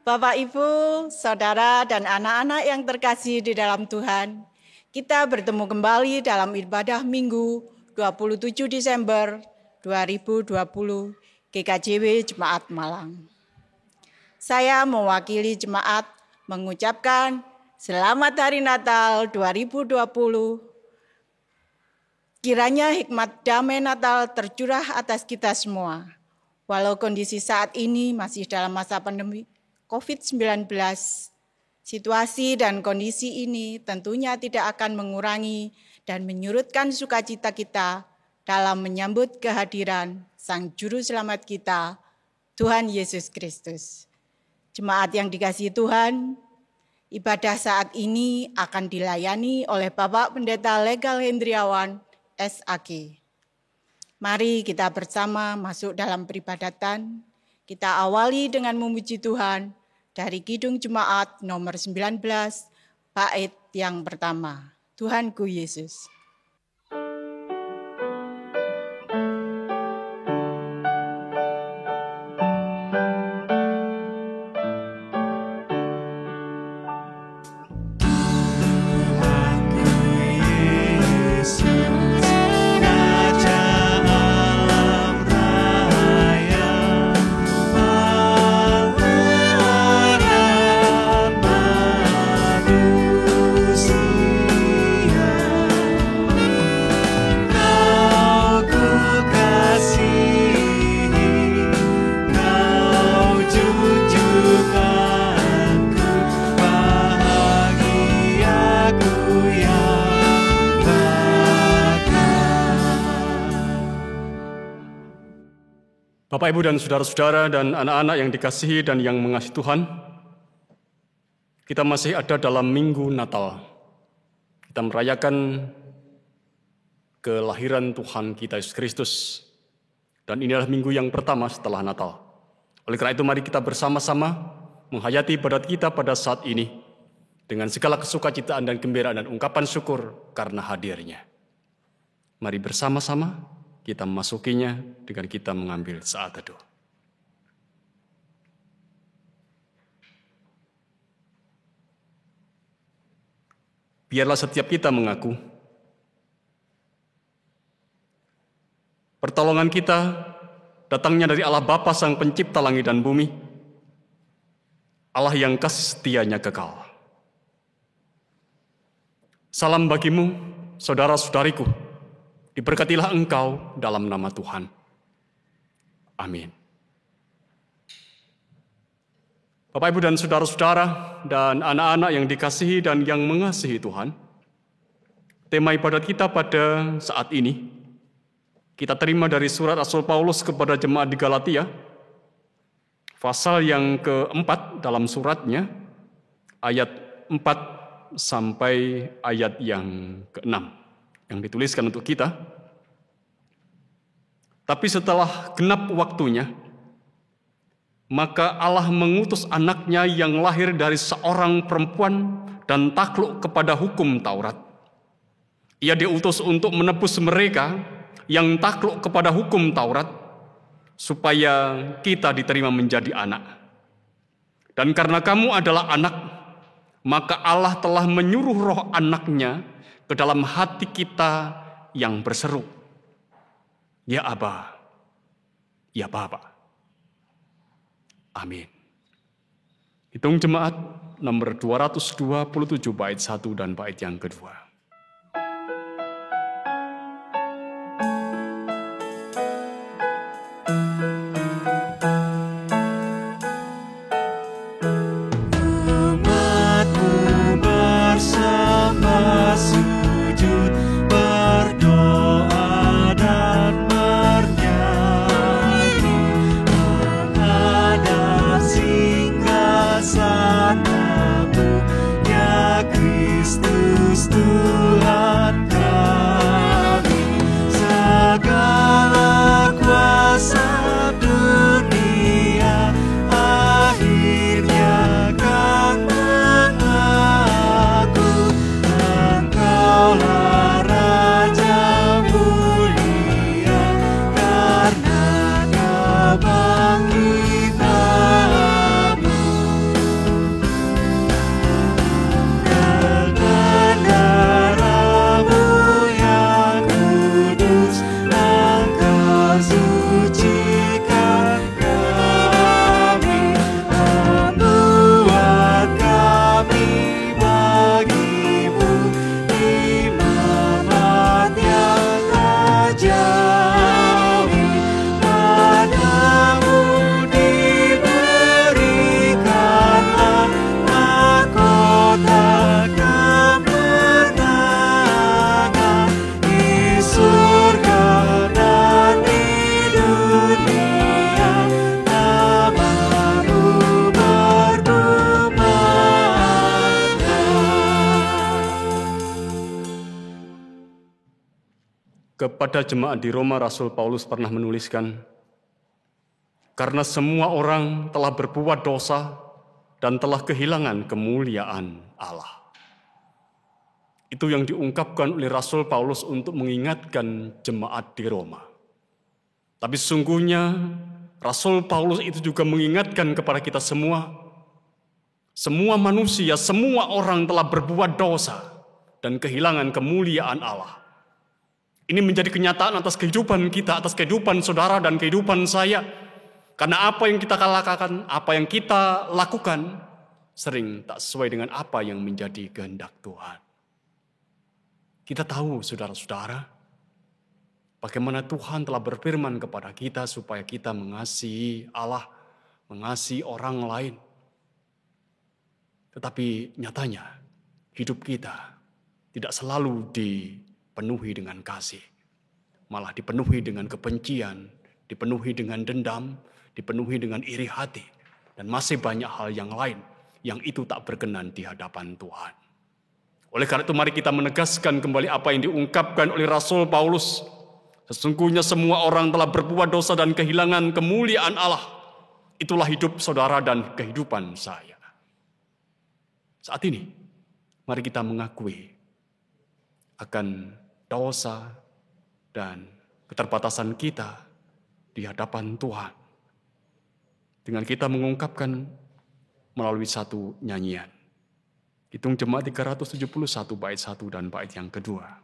Bapak, Ibu, Saudara, dan anak-anak yang terkasih di dalam Tuhan, kita bertemu kembali dalam ibadah Minggu 27 Desember 2020 GKJW Jemaat Malang. Saya mewakili jemaat mengucapkan Selamat Hari Natal 2020. Kiranya hikmat damai Natal tercurah atas kita semua. Walau kondisi saat ini masih dalam masa pandemi COVID-19, situasi dan kondisi ini tentunya tidak akan mengurangi dan menyurutkan sukacita kita dalam menyambut kehadiran Sang Juru Selamat kita, Tuhan Yesus Kristus. Jemaat yang dikasihi Tuhan, ibadah saat ini akan dilayani oleh Bapak Pendeta Legal Hendriawan, SAG. Mari kita bersama masuk dalam peribadatan. Kita awali dengan memuji Tuhan dari Kidung Jemaat nomor 19, bait yang pertama. Tuhanku Yesus. Bapak, Ibu, dan saudara-saudara dan anak-anak yang dikasihi dan yang mengasihi Tuhan, kita masih ada dalam Minggu Natal. Kita merayakan kelahiran Tuhan kita Yesus Kristus. Dan inilah minggu yang pertama setelah Natal. Oleh karena itu mari kita bersama-sama menghayati ibadat kita pada saat ini dengan segala kesukacitaan dan gembiraan dan ungkapan syukur karena hadirnya. Mari bersama-sama kita memasukinya dengan kita mengambil saat teduh. Biarlah setiap kita mengaku, pertolongan kita datangnya dari Allah Bapa Sang Pencipta langit dan bumi, Allah yang kasih setianya kekal. Salam bagimu, saudara-saudariku. Diberkatilah engkau dalam nama Tuhan. Amin. Bapak, Ibu, dan saudara-saudara, dan anak-anak yang dikasihi dan yang mengasihi Tuhan, tema ibadat kita pada saat ini, kita terima dari surat Rasul Paulus kepada jemaat di Galatia, pasal yang keempat dalam suratnya, ayat 4 sampai ayat yang ke-6. Yang dituliskan untuk kita. Tapi setelah genap waktunya, maka Allah mengutus anaknya yang lahir dari seorang perempuan dan takluk kepada hukum Taurat. Ia diutus untuk menebus mereka yang takluk kepada hukum Taurat, supaya kita diterima menjadi anak. Dan karena kamu adalah anak, maka Allah telah menyuruh roh anaknya ke dalam hati kita yang berseru, ya Aba, ya Bapa. Amin. Hitung jemaat nomor 227 bait 1 dan bait yang kedua. Kristus Kepada jemaat di Roma, Rasul Paulus pernah menuliskan, karena semua orang telah berbuat dosa dan telah kehilangan kemuliaan Allah. Itu yang diungkapkan oleh Rasul Paulus untuk mengingatkan jemaat di Roma. Tapi sesungguhnya Rasul Paulus itu juga mengingatkan kepada kita semua manusia, semua orang telah berbuat dosa dan kehilangan kemuliaan Allah. Ini menjadi kenyataan atas kehidupan kita, atas kehidupan saudara dan kehidupan saya. Karena apa yang kita lakukan, apa yang kita lakukan, sering tak sesuai dengan apa yang menjadi kehendak Tuhan. Kita tahu, saudara-saudara, bagaimana Tuhan telah berfirman kepada kita supaya kita mengasihi Allah, mengasihi orang lain. Tetapi nyatanya, hidup kita tidak selalu dipenuhi dengan kasih. Malah dipenuhi dengan kebencian, dipenuhi dengan dendam, dipenuhi dengan iri hati. Dan masih banyak hal yang lain yang itu tak berkenan di hadapan Tuhan. Oleh karena itu mari kita menegaskan kembali apa yang diungkapkan oleh Rasul Paulus. Sesungguhnya semua orang telah berbuat dosa dan kehilangan kemuliaan Allah. Itulah hidup saudara dan kehidupan saya. Saat ini, mari kita mengakui akan dosa dan keterbatasan kita di hadapan Tuhan. Dengan kita mengungkapkan melalui satu nyanyian. Hitung jemaat 371 bait 1 dan bait yang kedua.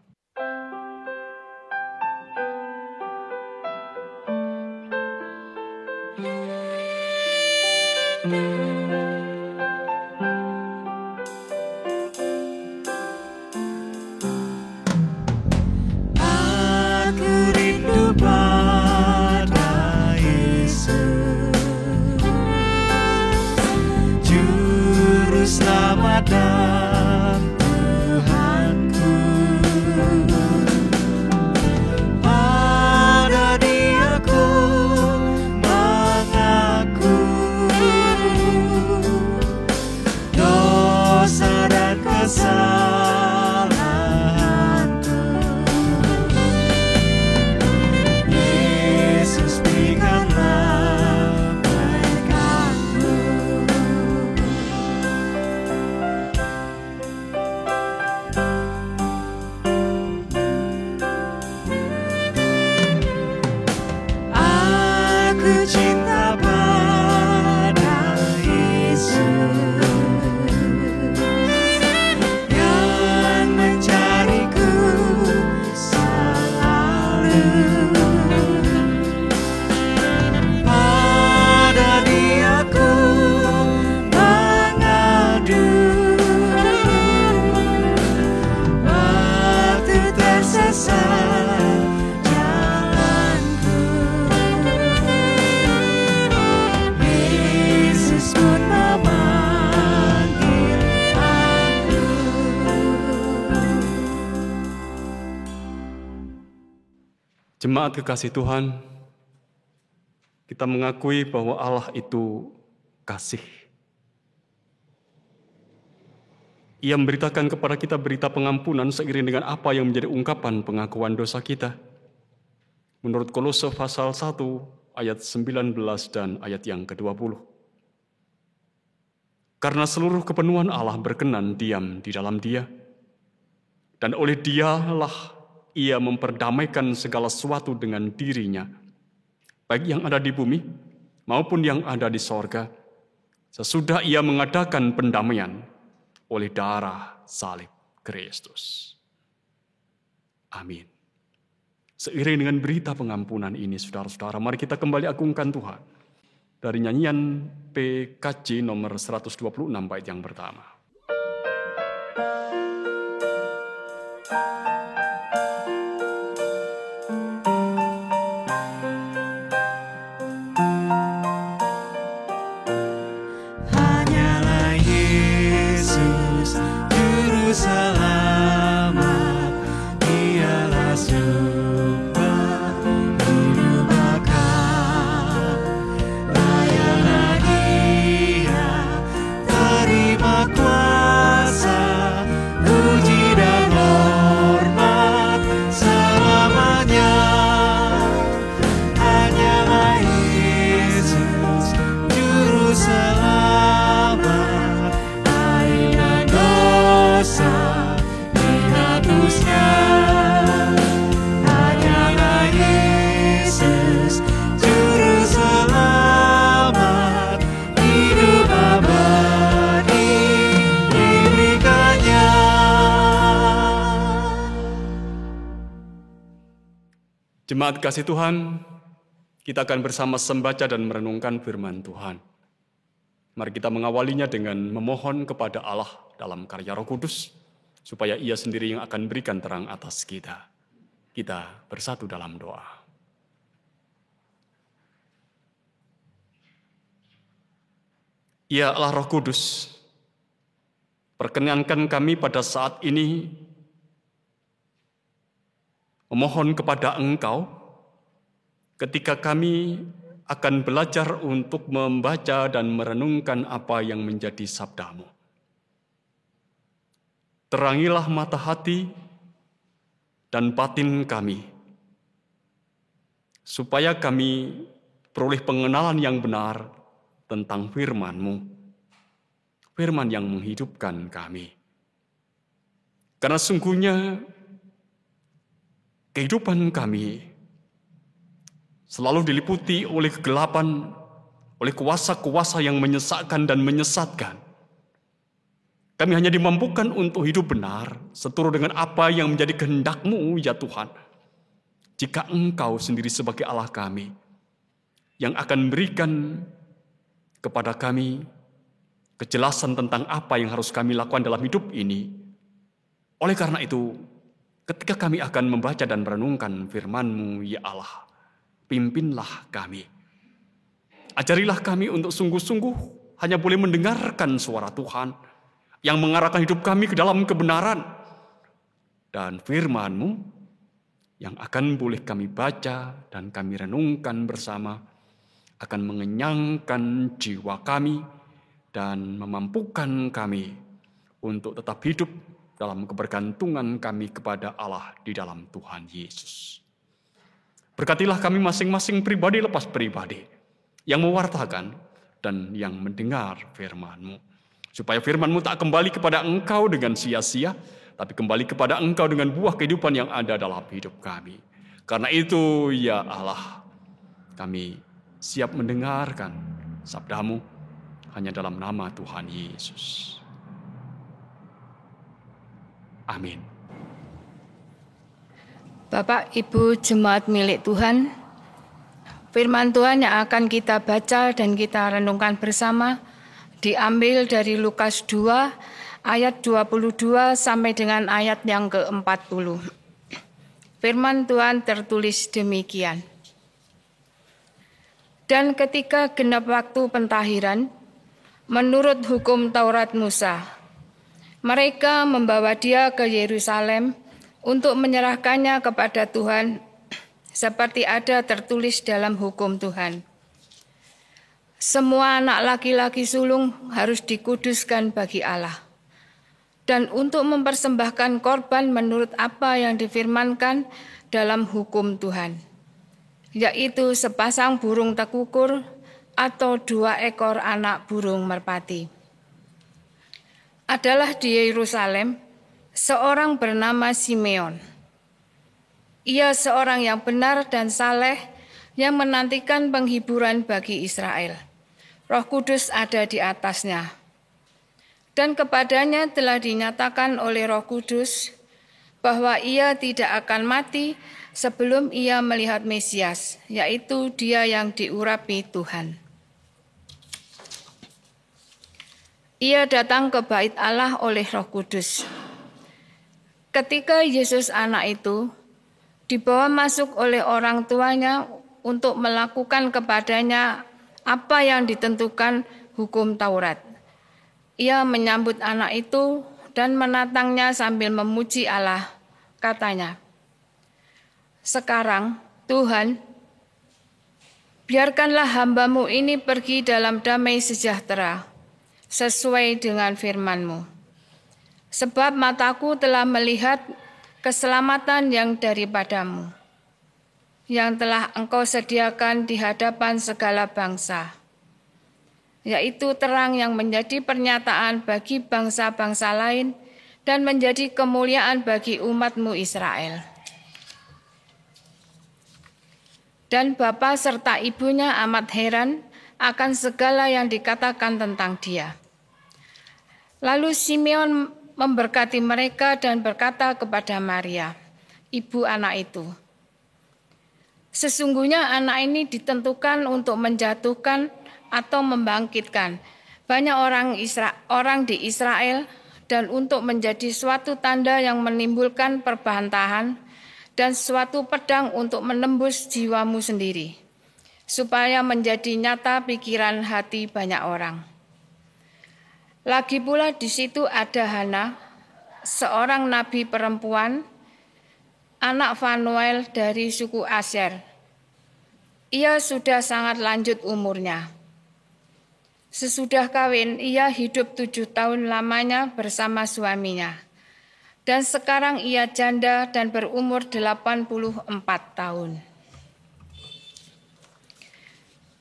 Jemaat kekasih Tuhan, kita mengakui bahwa Allah itu kasih. Ia memberitakan kepada kita berita pengampunan seiring dengan apa yang menjadi ungkapan pengakuan dosa kita. Menurut Kolose pasal 1 ayat 19 dan ayat yang ke-20. Karena seluruh kepenuhan Allah berkenan diam di dalam Dia, dan oleh Dialah Ia memperdamaikan segala sesuatu dengan dirinya, baik yang ada di bumi maupun yang ada di sorga, sesudah Ia mengadakan pendamaian oleh darah salib Kristus. Amin. Seiring dengan berita pengampunan ini, saudara-saudara, mari kita kembali agungkan Tuhan. Dari nyanyian PKJ nomor 126 bait yang pertama. Puji dan hormat selamanya. Jemaat kasih Tuhan, kita akan bersama membaca dan merenungkan firman Tuhan. Mari kita mengawalinya dengan memohon kepada Allah dalam karya Roh Kudus, supaya Ia sendiri yang akan berikan terang atas kita. Kita bersatu dalam doa. Ya Allah Roh Kudus, perkenankan kami pada saat ini memohon kepada Engkau ketika kami akan belajar untuk membaca dan merenungkan apa yang menjadi sabda-Mu. Terangilah mata hati dan batin kami, supaya kami peroleh pengenalan yang benar tentang firman-Mu, firman yang menghidupkan kami. Karena sungguhnya kehidupan kami selalu diliputi oleh kegelapan, oleh kuasa-kuasa yang menyesatkan dan menyesatkan. Kami hanya dimampukan untuk hidup benar, seturut dengan apa yang menjadi kehendak-Mu, ya Tuhan. Jika Engkau sendiri sebagai Allah kami, yang akan berikan kepada kami kejelasan tentang apa yang harus kami lakukan dalam hidup ini. Oleh karena itu, ketika kami akan membaca dan merenungkan firman-Mu, ya Allah, pimpinlah kami. Ajarilah kami untuk sungguh-sungguh hanya boleh mendengarkan suara Tuhan yang mengarahkan hidup kami ke dalam kebenaran. Dan firman-Mu yang akan boleh kami baca dan kami renungkan bersama akan mengenyangkan jiwa kami dan memampukan kami untuk tetap hidup dalam kebergantungan kami kepada Allah di dalam Tuhan Yesus. Berkatilah kami masing-masing pribadi lepas pribadi yang mewartakan dan yang mendengar firman-Mu, supaya firman-Mu tak kembali kepada Engkau dengan sia-sia, tapi kembali kepada Engkau dengan buah kehidupan yang ada dalam hidup kami. Karena itu, ya Allah, kami siap mendengarkan sabda-Mu hanya dalam nama Tuhan Yesus. Amin. Bapak, Ibu, jemaat milik Tuhan, firman Tuhan yang akan kita baca dan kita renungkan bersama diambil dari Lukas 2 ayat 22 sampai dengan ayat yang ke-40. Firman Tuhan tertulis demikian. Dan ketika genap waktu pentahiran, menurut hukum Taurat Musa, mereka membawa dia ke Yerusalem untuk menyerahkannya kepada Tuhan, seperti ada tertulis dalam hukum Tuhan. Semua anak laki-laki sulung harus dikuduskan bagi Allah. Dan untuk mempersembahkan korban menurut apa yang difirmankan dalam hukum Tuhan, yaitu sepasang burung tekukur atau 2 ekor anak burung merpati. Adalah di Yerusalem seorang bernama Simeon. Ia seorang yang benar dan saleh yang menantikan penghiburan bagi Israel. Roh Kudus ada di atasnya. Dan kepadanya telah dinyatakan oleh Roh Kudus bahwa ia tidak akan mati sebelum ia melihat Mesias, yaitu Dia yang diurapi Tuhan. Ia datang ke bait Allah oleh Roh Kudus. Ketika Yesus anak itu dibawa masuk oleh orang tuanya untuk melakukan kepadanya apa yang ditentukan hukum Taurat, ia menyambut anak itu dan menatangnya sambil memuji Allah. Katanya, "Sekarang, Tuhan, biarkanlah hamba-Mu ini pergi dalam damai sejahtera, sesuai dengan firman-Mu. Sebab mataku telah melihat keselamatan yang daripada-Mu, yang telah Engkau sediakan di hadapan segala bangsa, yaitu terang yang menjadi pernyataan bagi bangsa-bangsa lain dan menjadi kemuliaan bagi umat-Mu Israel." Dan bapa serta ibunya amat heran akan segala yang dikatakan tentang dia. Lalu Simeon memberkati mereka dan berkata kepada Maria, ibu anak itu, Sesungguhnya anak ini ditentukan untuk menjatuhkan atau membangkitkan banyak orang di Israel dan untuk menjadi suatu tanda yang menimbulkan perbantahan dan suatu pedang untuk menembus jiwamu sendiri, supaya menjadi nyata pikiran hati banyak orang. Lagi pula di situ ada Hana, seorang nabi perempuan, anak Fanuel dari suku Asyer. Ia sudah sangat lanjut umurnya. Sesudah kawin, ia hidup 7 tahun lamanya bersama suaminya. Dan sekarang ia janda dan berumur 84 tahun.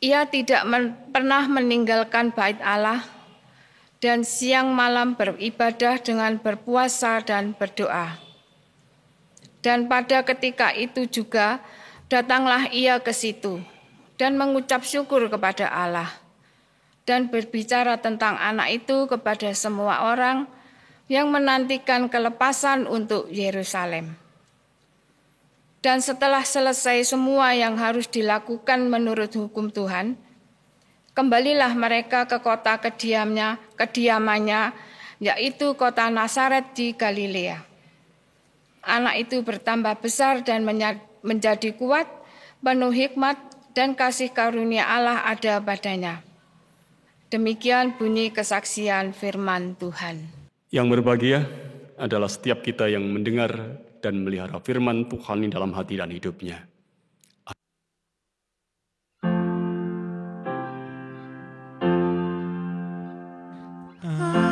Ia tidak pernah meninggalkan bait Allah dan siang malam beribadah dengan berpuasa dan berdoa. Dan pada ketika itu juga datanglah ia ke situ dan mengucap syukur kepada Allah dan berbicara tentang anak itu kepada semua orang yang menantikan kelepasan untuk Yerusalem. Dan setelah selesai semua yang harus dilakukan menurut hukum Tuhan, kembalilah mereka ke kota kediamannya, yaitu kota Nazaret di Galilea. Anak itu bertambah besar dan menjadi kuat, penuh hikmat dan kasih karunia Allah ada padanya. Demikian bunyi kesaksian firman Tuhan. Yang berbahagia adalah setiap kita yang mendengar dan melihara firman Tuhan dalam hati dan hidupnya. Amin,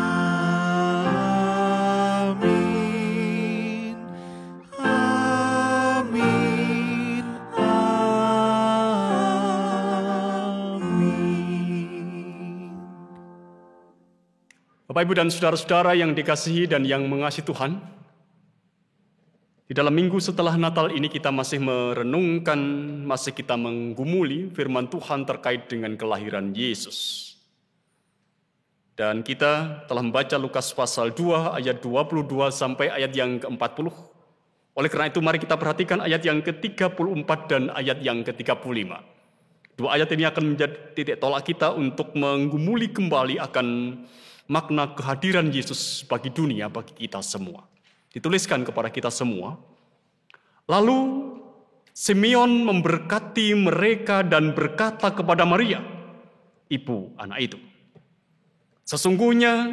amin, amin. Bapak, Ibu, dan saudara-saudara yang dikasihi dan yang mengasihi Tuhan, di dalam minggu setelah Natal ini kita masih merenungkan, masih kita menggumuli firman Tuhan terkait dengan kelahiran Yesus. Dan kita telah membaca Lukas pasal 2 ayat 22 sampai ayat yang ke-40. Oleh karena itu mari kita perhatikan ayat yang ke-34 dan ayat yang ke-35. Dua ayat ini akan menjadi titik tolak kita untuk menggumuli kembali akan makna kehadiran Yesus bagi dunia, bagi kita semua. Dituliskan kepada kita semua. Lalu Simeon memberkati mereka dan berkata kepada Maria, ibu anak itu, sesungguhnya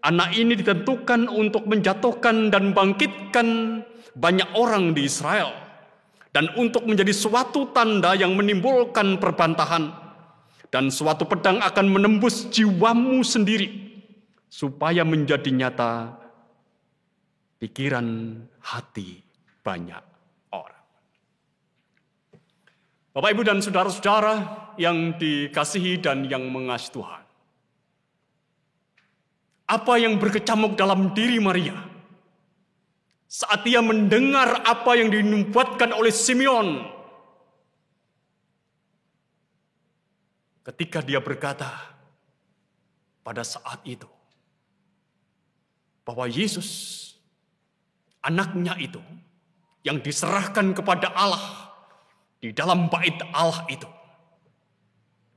anak ini ditentukan untuk menjatuhkan dan bangkitkan banyak orang di Israel, dan untuk menjadi suatu tanda yang menimbulkan perbantahan, dan suatu pedang akan menembus jiwamu sendiri, supaya menjadi nyata pikiran hati banyak orang. Bapak, Ibu, dan saudara-saudara yang dikasihi dan yang mengasihi Tuhan. Apa yang berkecamuk dalam diri Maria saat ia mendengar apa yang dinubuatkan oleh Simeon ketika dia berkata pada saat itu bahwa Yesus, anaknya itu yang diserahkan kepada Allah di dalam bait Allah itu,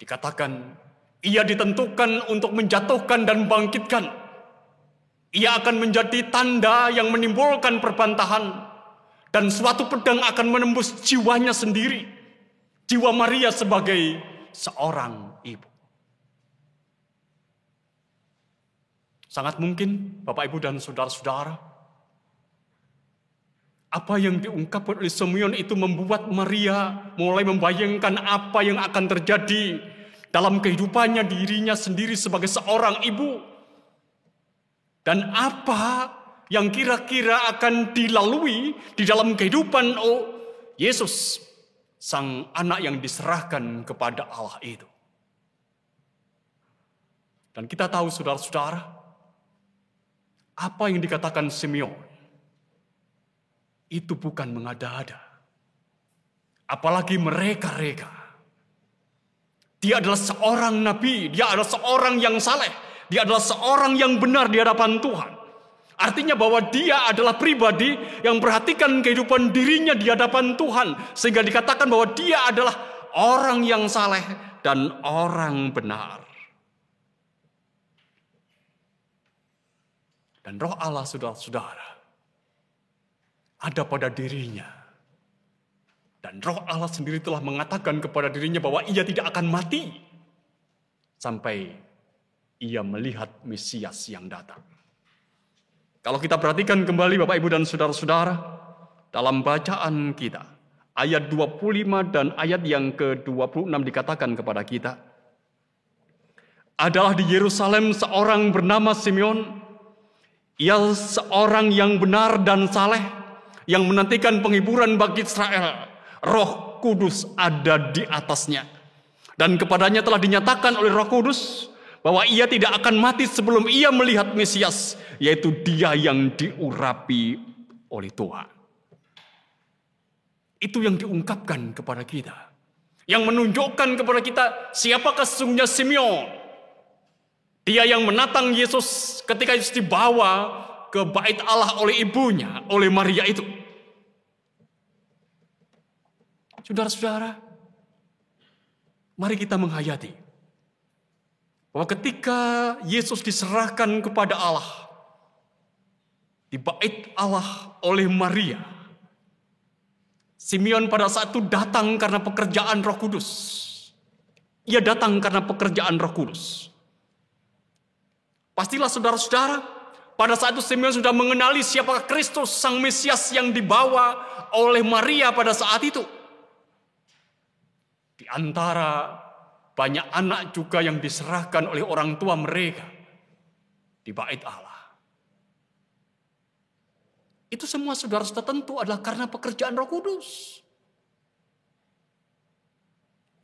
dikatakan ia ditentukan untuk menjatuhkan dan bangkitkan. Ia akan menjadi tanda yang menimbulkan perbantahan, dan suatu pedang akan menembus jiwanya sendiri, jiwa Maria sebagai seorang ibu. Sangat mungkin Bapak, Ibu, dan saudara-saudara, apa yang diungkapkan oleh Simeon itu membuat Maria mulai membayangkan apa yang akan terjadi dalam kehidupannya dirinya sendiri sebagai seorang ibu. Dan apa yang kira-kira akan dilalui di dalam kehidupan Yesus, sang anak yang diserahkan kepada Allah itu. Dan kita tahu, saudara-saudara, apa yang dikatakan Simeon itu bukan mengada-ada. Apalagi mereka-reka. Dia adalah seorang nabi, dia adalah seorang yang saleh, dia adalah seorang yang benar di hadapan Tuhan. Artinya bahwa dia adalah pribadi yang perhatikan kehidupan dirinya di hadapan Tuhan. Sehingga dikatakan bahwa dia adalah orang yang saleh dan orang benar. Dan Roh Allah, saudara-saudara, ada pada dirinya. Dan Roh Allah sendiri telah mengatakan kepada dirinya bahwa ia tidak akan mati sampai ia melihat Mesias yang datang. Kalau kita perhatikan kembali Bapak Ibu dan saudara-saudara, dalam bacaan kita, ayat 25 dan ayat yang ke-26 dikatakan kepada kita, adalah di Yerusalem seorang bernama Simeon. Ia seorang yang benar dan saleh, yang menantikan penghiburan bagi Israel. Roh Kudus ada di atasnya. Dan kepadanya telah dinyatakan oleh Roh Kudus bahwa ia tidak akan mati sebelum ia melihat Mesias, yaitu dia yang diurapi oleh Tuhan. Itu yang diungkapkan kepada kita. Yang menunjukkan kepada kita siapakah sesungguhnya Simeon. Dia yang menatang Yesus ketika Yesus dibawa ke bait Allah oleh ibunya, oleh Maria itu. Saudara-saudara, mari kita menghayati bahwa ketika Yesus diserahkan kepada Allah di bait Allah oleh Maria, Simeon pada saat itu datang karena pekerjaan Roh Kudus. Ia datang karena pekerjaan Roh Kudus. Pastilah saudara-saudara, pada saat itu Simeon sudah mengenali siapakah Kristus, Sang Mesias yang dibawa oleh Maria pada saat itu. Di antara banyak anak juga yang diserahkan oleh orang tua mereka di bait Allah. Itu semua saudara-saudara tentu adalah karena pekerjaan Roh Kudus.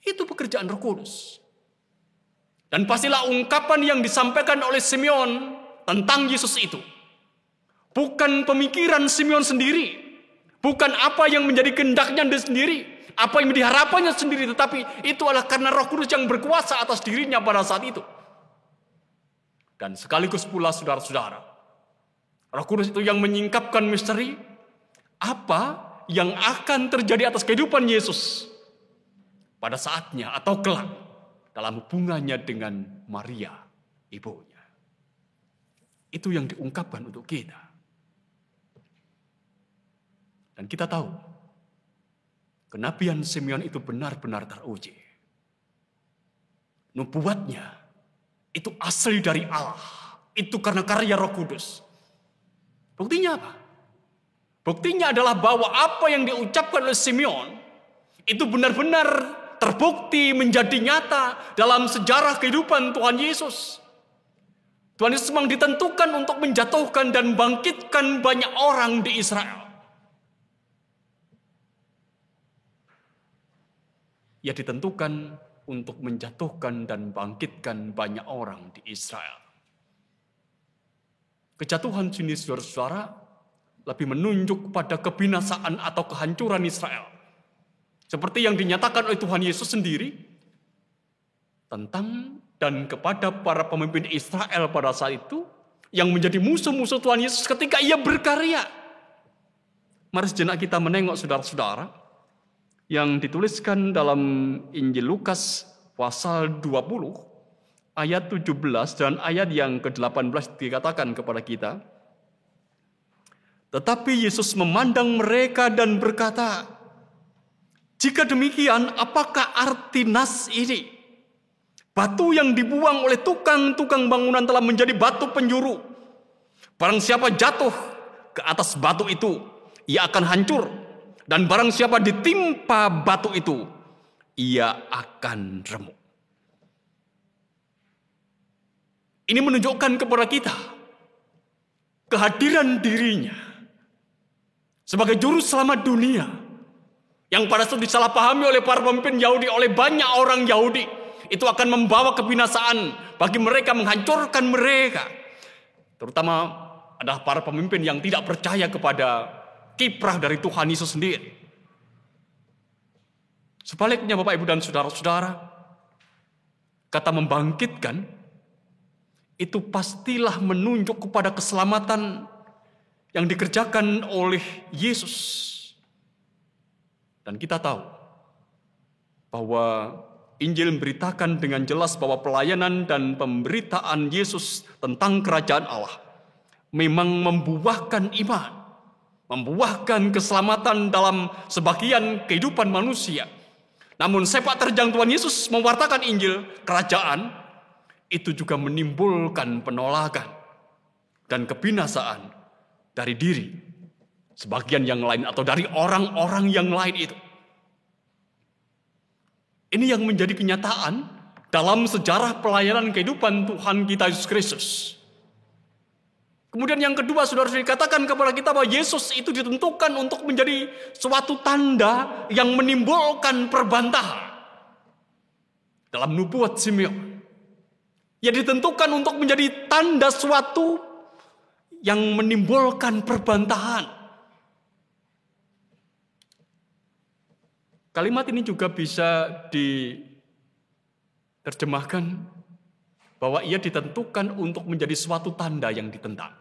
Itu pekerjaan Roh Kudus. Dan pastilah ungkapan yang disampaikan oleh Simeon tentang Yesus itu bukan pemikiran Simeon sendiri, bukan apa yang menjadi kehendaknya sendiri, apa yang menjadi harapannya sendiri, tetapi itu adalah karena Roh Kudus yang berkuasa atas dirinya pada saat itu. Dan sekaligus pula saudara-saudara, Roh Kudus itu yang menyingkapkan misteri apa yang akan terjadi atas kehidupan Yesus pada saatnya atau kelak dalam hubungannya dengan Maria, ibunya. Itu yang diungkapkan untuk kita. Dan kita tahu, kenabian Simeon itu benar-benar teruji. Nubuatnya itu asli dari Allah. Itu karena karya Roh Kudus. Buktinya apa? Buktinya adalah bahwa apa yang diucapkan oleh Simeon itu benar-benar terbukti menjadi nyata dalam sejarah kehidupan Tuhan Yesus. Tuhan Yesus memang ditentukan untuk menjatuhkan dan bangkitkan banyak orang di Israel. Ia ditentukan untuk menjatuhkan dan bangkitkan banyak orang di Israel. Kejatuhan sini saudara-saudara lebih menunjuk pada kebinasaan atau kehancuran Israel. Seperti yang dinyatakan oleh Tuhan Yesus sendiri tentang dan kepada para pemimpin Israel pada saat itu yang menjadi musuh-musuh Tuhan Yesus ketika ia berkarya. Mari sejenak kita menengok saudara-saudara yang dituliskan dalam Injil Lukas pasal 20 ayat 17 dan ayat yang ke-18 dikatakan kepada kita. Tetapi Yesus memandang mereka dan berkata, "Jika demikian, apakah arti nas ini? Batu yang dibuang oleh tukang-tukang bangunan telah menjadi batu penjuru. Barang siapa jatuh ke atas batu itu, ia akan hancur. Dan barang siapa ditimpa batu itu, ia akan remuk." Ini menunjukkan kepada kita kehadiran dirinya sebagai juru selamat dunia yang pada saat disalahpahami oleh para pemimpin Yahudi, oleh banyak orang Yahudi, itu akan membawa kebinasaan bagi mereka, menghancurkan mereka. Terutama adalah para pemimpin yang tidak percaya kepada kiprah dari Tuhan Yesus sendiri. Sebaliknya Bapak Ibu dan saudara-saudara, kata membangkitkan itu pastilah menunjuk kepada keselamatan yang dikerjakan oleh Yesus. Dan kita tahu bahwa Injil memberitakan dengan jelas bahwa pelayanan dan pemberitaan Yesus tentang kerajaan Allah memang membuahkan iman, membuahkan keselamatan dalam sebagian kehidupan manusia. Namun sepak terjang Tuhan Yesus mewartakan Injil kerajaan itu juga menimbulkan penolakan dan kebinasaan dari diri sebagian yang lain atau dari orang-orang yang lain itu. Ini yang menjadi kenyataan dalam sejarah pelayanan kehidupan Tuhan kita Yesus Kristus. Kemudian yang kedua, saudara dikatakan kepada kita bahwa Yesus itu ditentukan untuk menjadi suatu tanda yang menimbulkan perbantahan. Dalam nubuat Simeon, ia ditentukan untuk menjadi tanda suatu yang menimbulkan perbantahan. Kalimat ini juga bisa diterjemahkan bahwa ia ditentukan untuk menjadi suatu tanda yang ditentang.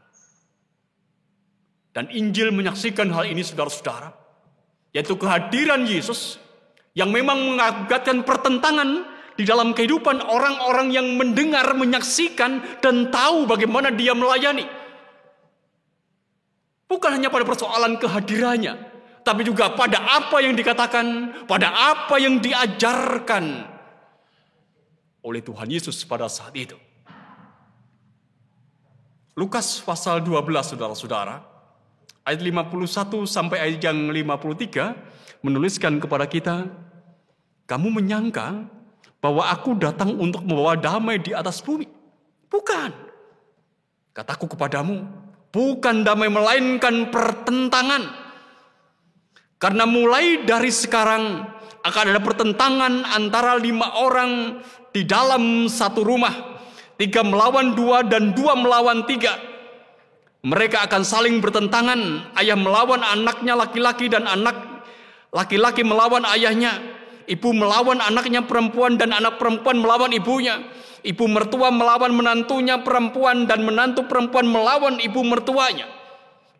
Dan Injil menyaksikan hal ini saudara-saudara, yaitu kehadiran Yesus yang memang mengakibatkan pertentangan di dalam kehidupan orang-orang yang mendengar, menyaksikan, dan tahu bagaimana dia melayani. Bukan hanya pada persoalan kehadirannya, tapi juga pada apa yang dikatakan, pada apa yang diajarkan oleh Tuhan Yesus pada saat itu. Lukas pasal 12, saudara-saudara, ayat 51 sampai ayat yang 53 menuliskan kepada kita, kamu menyangka bahwa aku datang untuk membawa damai di atas bumi. Bukan. Kataku kepadamu, bukan damai melainkan pertentangan. Karena mulai dari sekarang akan ada pertentangan antara 5 orang di dalam satu rumah. 3 melawan 2 dan 2 melawan 3. Mereka akan saling bertentangan. Ayah melawan anaknya laki-laki dan anak laki-laki melawan ayahnya. Ibu melawan anaknya perempuan dan anak perempuan melawan ibunya. Ibu mertua melawan menantunya perempuan dan menantu perempuan melawan ibu mertuanya.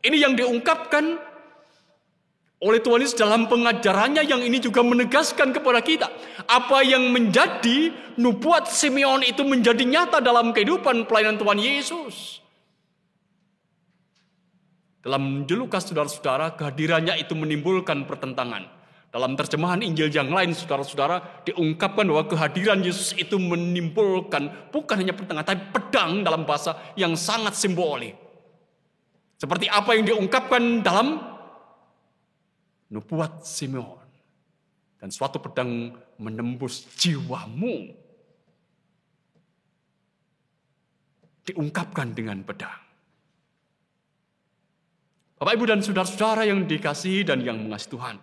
Ini yang diungkapkan oleh Tuhan Yesus dalam pengajarannya, yang ini juga menegaskan kepada kita apa yang menjadi nubuat Simeon itu menjadi nyata dalam kehidupan pelayanan Tuhan Yesus. Dalam Injil Lukas, saudara-saudara, kehadirannya itu menimbulkan pertentangan. Dalam terjemahan Injil yang lain, saudara-saudara, diungkapkan bahwa kehadiran Yesus itu menimbulkan bukan hanya pertentangan, tapi pedang dalam bahasa yang sangat simbolik. Seperti apa yang diungkapkan dalam nubuat Simeon. Dan suatu pedang menembus jiwamu. Diungkapkan dengan pedang. Bapak, Ibu, dan saudara-saudara yang dikasihi dan yang mengasihi Tuhan.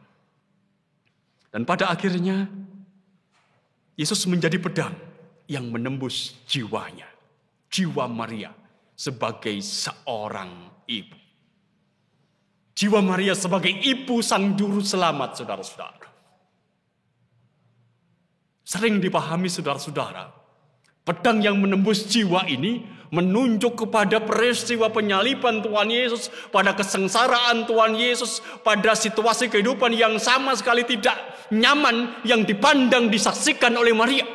Dan pada akhirnya, Yesus menjadi pedang yang menembus jiwanya. Jiwa Maria sebagai seorang ibu. Jiwa Maria sebagai ibu sang juru selamat, saudara-saudara. Sering dipahami, saudara-saudara, pedang yang menembus jiwa ini menunjuk kepada peristiwa penyaliban Tuhan Yesus, pada kesengsaraan Tuhan Yesus, pada situasi kehidupan yang sama sekali tidak nyaman yang dipandang, disaksikan oleh Maria.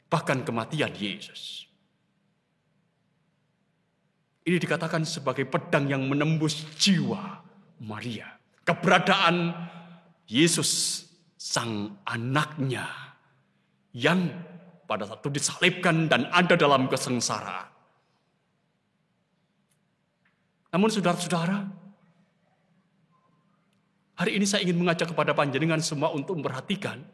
Bahkan kematian Yesus. Ini dikatakan sebagai pedang yang menembus jiwa Maria. Keberadaan Yesus, sang anaknya, yang pada saat itu disalibkan dan ada dalam kesengsaraan. Namun saudara-saudara, hari ini saya ingin mengajak kepada panjenengan semua untuk memperhatikan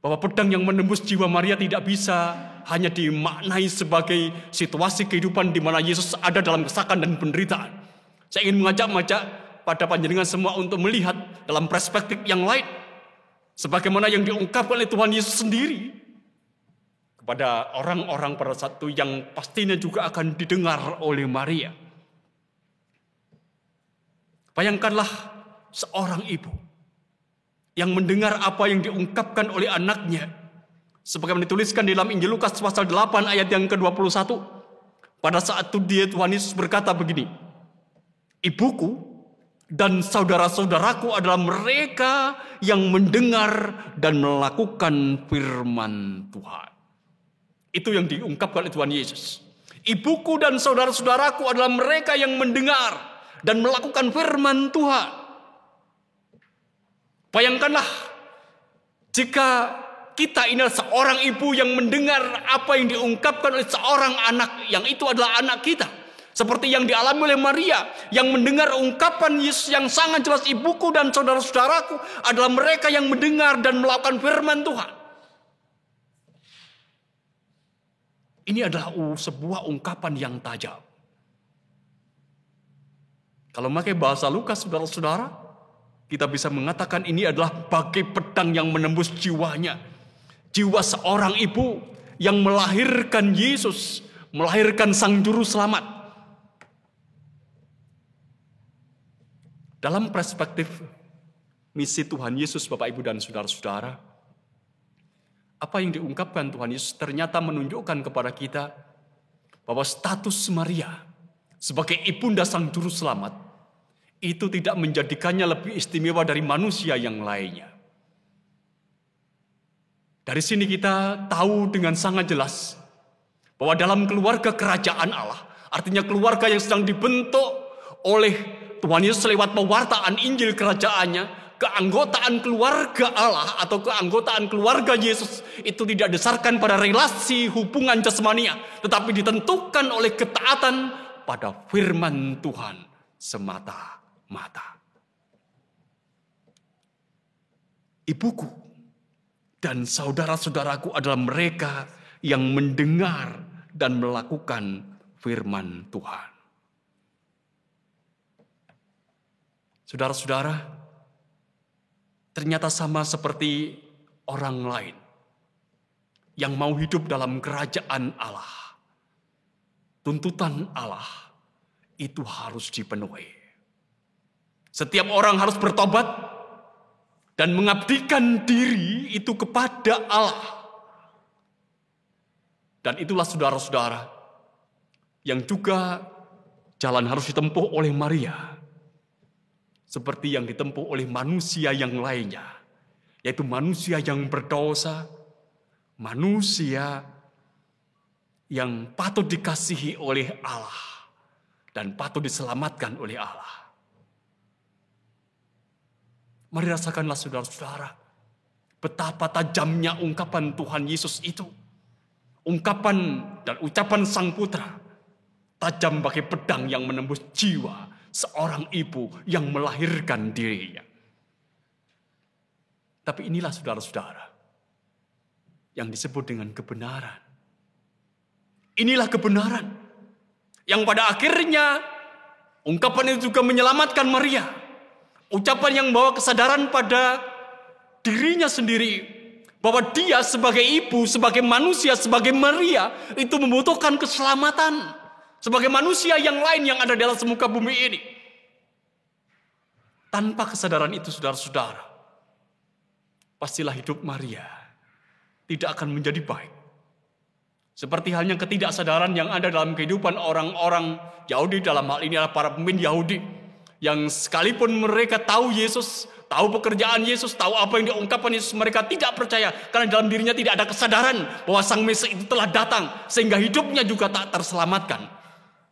bahwa pedang yang menembus jiwa Maria tidak bisa hanya dimaknai sebagai situasi kehidupan di mana Yesus ada dalam kesakan dan penderitaan. Saya ingin mengajak pada panjenengan semua untuk melihat dalam perspektif yang lain, sebagaimana yang diungkapkan oleh Tuhan Yesus sendiri kepada orang-orang pada saat itu yang pastinya juga akan didengar oleh Maria. Bayangkanlah seorang ibu yang mendengar apa yang diungkapkan oleh anaknya, sebagaimana dituliskan di dalam Injil Lukas pasal 8 ayat yang ke-21. Pada saat itu Tuhan Yesus berkata begini, ibuku dan saudara-saudaraku adalah mereka yang mendengar dan melakukan firman Tuhan. Itu yang diungkapkan oleh Tuhan Yesus. Ibuku dan saudara-saudaraku adalah mereka yang mendengar dan melakukan firman Tuhan. Bayangkanlah jika kita ini adalah seorang ibu yang mendengar apa yang diungkapkan oleh seorang anak, yang itu adalah anak kita. Seperti yang dialami oleh Maria, yang mendengar ungkapan Yesus yang sangat jelas, ibuku dan saudara-saudaraku adalah mereka yang mendengar dan melakukan firman Tuhan. Ini adalah sebuah ungkapan yang tajam. Kalau memakai bahasa Lukas, saudara-saudara, kita bisa mengatakan ini adalah bagai pedang yang menembus jiwanya. Jiwa seorang ibu yang melahirkan Yesus, melahirkan Sang Juru Selamat. Dalam perspektif misi Tuhan Yesus, Bapak, Ibu, dan saudara-saudara, apa yang diungkapkan Tuhan Yesus ternyata menunjukkan kepada kita bahwa status Maria sebagai ibunda Sang Juru Selamat itu tidak menjadikannya lebih istimewa dari manusia yang lainnya. Dari sini kita tahu dengan sangat jelas bahwa dalam keluarga kerajaan Allah, artinya keluarga yang sedang dibentuk oleh Tuhan Yesus lewat pewartaan Injil kerajaannya, keanggotaan keluarga Allah atau keanggotaan keluarga Yesus itu tidak didasarkan pada relasi hubungan jasmania, tetapi ditentukan oleh ketaatan pada firman Tuhan semata-mata. Ibuku dan saudara-saudaraku adalah mereka yang mendengar dan melakukan firman Tuhan. Saudara-saudara, ternyata sama seperti orang lain yang mau hidup dalam kerajaan Allah. Tuntutan Allah itu harus dipenuhi. Setiap orang harus bertobat dan mengabdikan diri itu kepada Allah. Dan itulah saudara-saudara yang juga jalan harus ditempuh oleh Maria. Seperti yang ditempuh oleh manusia yang lainnya, yaitu manusia yang berdosa, manusia yang patut dikasihi oleh Allah dan patut diselamatkan oleh Allah. Mari rasakanlah saudara-saudara betapa tajamnya ungkapan Tuhan Yesus itu. Ungkapan dan ucapan Sang Putra tajam bagai pedang yang menembus jiwa seorang ibu yang melahirkan dirinya. Tapi inilah saudara-saudara yang disebut dengan kebenaran. Inilah kebenaran yang pada akhirnya ungkapan itu juga menyelamatkan Maria. Ucapan yang membawa kesadaran pada dirinya sendiri bahwa dia sebagai ibu, sebagai manusia, sebagai Maria itu membutuhkan keselamatan. Sebagai manusia yang lain yang ada di atas muka bumi ini. Tanpa kesadaran itu saudara-saudara, pastilah hidup Maria tidak akan menjadi baik. Seperti halnya ketidaksadaran yang ada dalam kehidupan orang-orang Yahudi, dalam hal ini adalah para pemimpin Yahudi. Yang sekalipun mereka tahu Yesus, tahu pekerjaan Yesus, tahu apa yang diungkapkan Yesus, mereka tidak percaya. Karena dalam dirinya tidak ada kesadaran bahwa Sang Mesias itu telah datang. Sehingga hidupnya juga tak terselamatkan.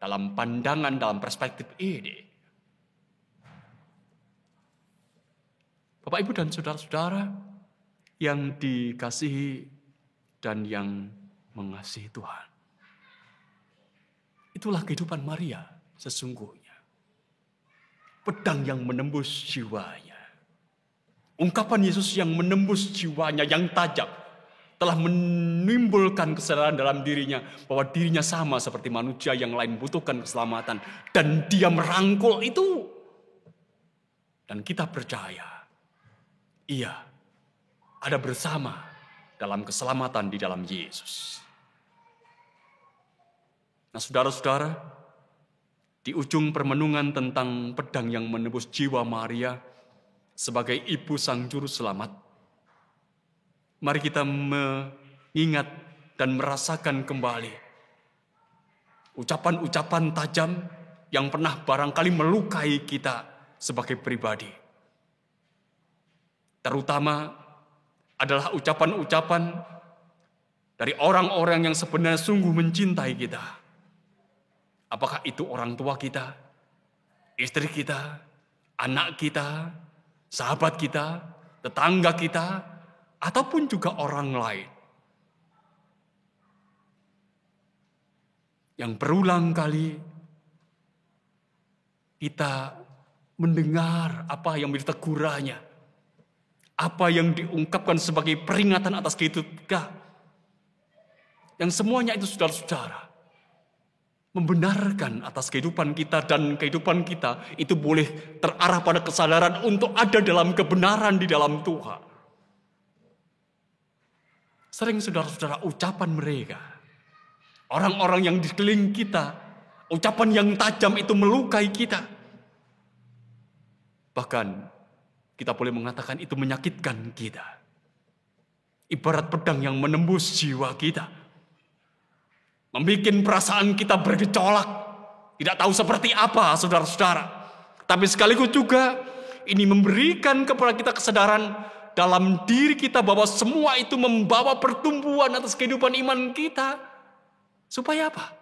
Dalam pandangan, dalam perspektif ini. Bapak, Ibu, dan saudara-saudara yang dikasihi dan yang mengasihi Tuhan. Itulah kehidupan Maria sesungguhnya. Pedang yang menembus jiwanya. Ungkapan Yesus yang menembus jiwanya yang tajam telah menimbulkan kesadaran dalam dirinya bahwa dirinya sama seperti manusia yang lain membutuhkan keselamatan. Dan dia merangkul itu. Dan kita percaya, ia ada bersama dalam keselamatan di dalam Yesus. Nah saudara-saudara, di ujung permenungan tentang pedang yang menembus jiwa Maria sebagai ibu Sang Juru Selamat, mari kita mengingat dan merasakan kembali ucapan-ucapan tajam yang pernah barangkali melukai kita sebagai pribadi. Terutama adalah ucapan-ucapan dari orang-orang yang sebenarnya sungguh mencintai kita. Apakah itu orang tua kita, istri kita, anak kita, sahabat kita, tetangga kita, ataupun juga orang lain. Yang berulang kali kita mendengar apa yang menjadi tegurannya, apa yang diungkapkan sebagai peringatan atas kehidupan kita. Yang semuanya itu saudara-saudara membenarkan atas kehidupan kita, dan kehidupan kita itu boleh terarah pada kesadaran untuk ada dalam kebenaran di dalam Tuhan. Sering saudara-saudara ucapan mereka, orang-orang yang di sekeliling kita, ucapan yang tajam itu melukai kita. Bahkan kita boleh mengatakan itu menyakitkan kita. Ibarat pedang yang menembus jiwa kita. Membikin perasaan kita bergejolak. Tidak tahu seperti apa saudara-saudara. Tapi sekaligus juga ini memberikan kepada kita kesadaran dalam diri kita bahwa semua itu membawa pertumbuhan atas kehidupan iman kita. Supaya apa?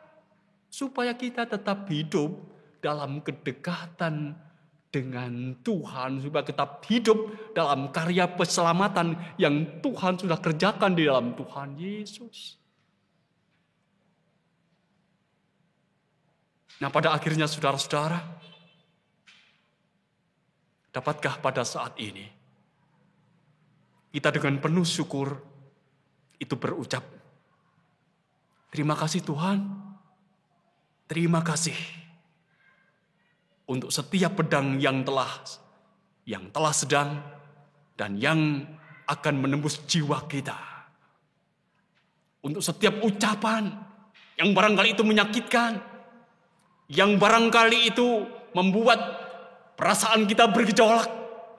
Supaya kita tetap hidup dalam kedekatan dengan Tuhan, supaya tetap hidup dalam karya keselamatan yang Tuhan sudah kerjakan di dalam Tuhan Yesus. Nah, pada akhirnya saudara-saudara, dapatkah pada saat ini kita dengan penuh syukur itu berucap, terima kasih Tuhan, terima kasih untuk setiap pedang yang telah sedang dan yang akan menembus jiwa kita. Untuk setiap ucapan yang barangkali itu menyakitkan, yang barangkali itu membuat perasaan kita bergejolak.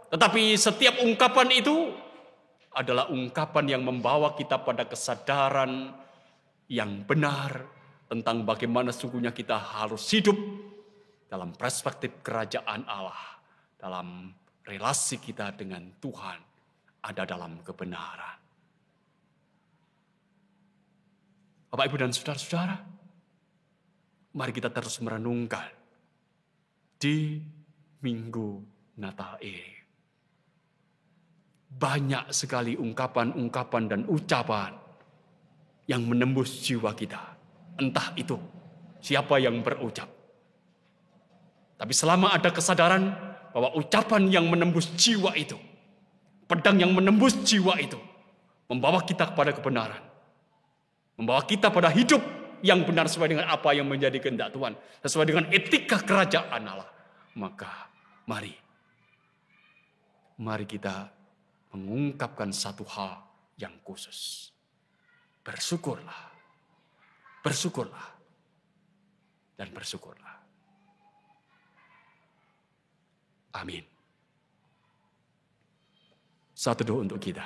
Tetapi setiap ungkapan itu adalah ungkapan yang membawa kita pada kesadaran yang benar tentang bagaimana sungguhnya kita harus hidup dalam perspektif kerajaan Allah, dalam relasi kita dengan Tuhan, ada dalam kebenaran. Bapak, Ibu, dan saudara-saudara, mari kita terus merenungkan di Minggu Natal ini. Banyak sekali ungkapan-ungkapan dan ucapan yang menembus jiwa kita. Entah itu siapa yang berucap. Tapi selama ada kesadaran bahwa ucapan yang menembus jiwa itu, pedang yang menembus jiwa itu, membawa kita kepada kebenaran. Membawa kita pada hidup yang benar sesuai dengan apa yang menjadi kehendak Tuhan. Sesuai dengan etika kerajaan Allah. Maka mari kita mengungkapkan satu hal yang khusus. Bersyukurlah. Bersyukurlah. Dan bersyukurlah. Amin. Satu doa untuk kita.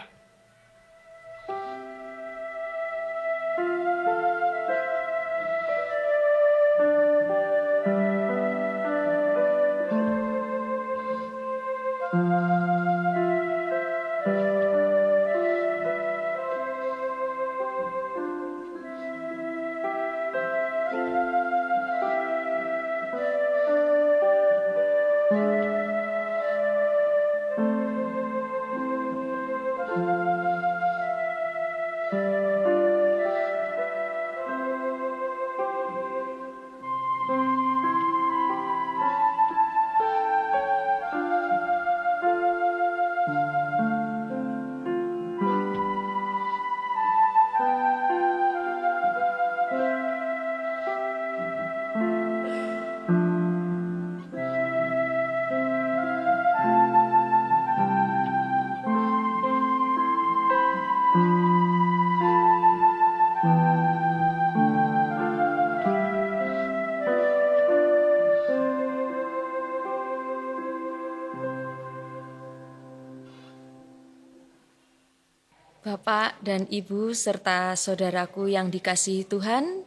Bapak dan Ibu serta saudaraku yang dikasihi Tuhan,